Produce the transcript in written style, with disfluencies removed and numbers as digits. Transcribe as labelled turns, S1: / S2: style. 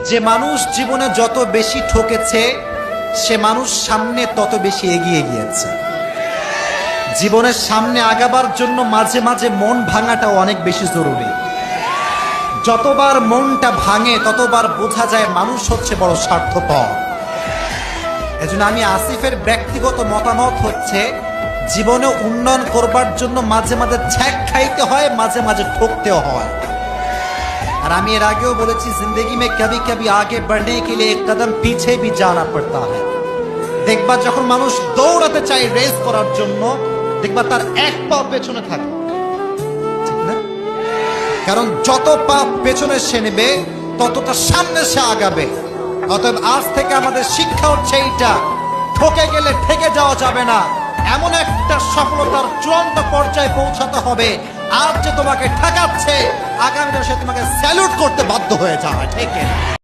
S1: যে মানুষ জীবনে যত বেশি ঠকেছে সে মানুষ সামনে তত বেশি এগিয়ে গিয়েছে। জীবনের সামনে আগাবার জন্য মাঝে মাঝে মন ভাঙাটাও অনেক বেশি জরুরি। যতবার মনটা ভাঙে ততবার বোঝা যায় মানুষ হচ্ছে বড় স্বার্থপর। এজন্য আমি আসিফের ব্যক্তিগত মতামত হচ্ছে, জীবনে উন্নয়ন করবার জন্য মাঝে মাঝে ছ্যাক খাইতে হয়, মাঝে মাঝে ঠকতেও হয়। আর আমি এর আগেও বলেছি, জিন্দগি মে কবি কবি আগে बढ़ने के लिए एक कदम पीछे भी जाना पड़ता है। দেখবা যখন মানুষ দৌড়াতে চায় রেস করার জন্য, দেখবা তার এক পা পেছনে থাকে, ঠিক না? কারণ যত পা পেছনে সে নেবে ততটা সামনে সে আগাবে। অতএব আজ থেকে আমাদের শিক্ষা হচ্ছে এইটা, ঠকে গেলে ঠেকে যাওয়া যাবে না, এমন একটা সফলতার চূড়ান্ত পর্যায়ে পৌঁছাতে হবে আজ যে তোমাকে ঠকাচ্ছে আগামীতে সে তোমাকে স্যালুট করতে বাধ্য হয়ে যাবে, ঠিক না?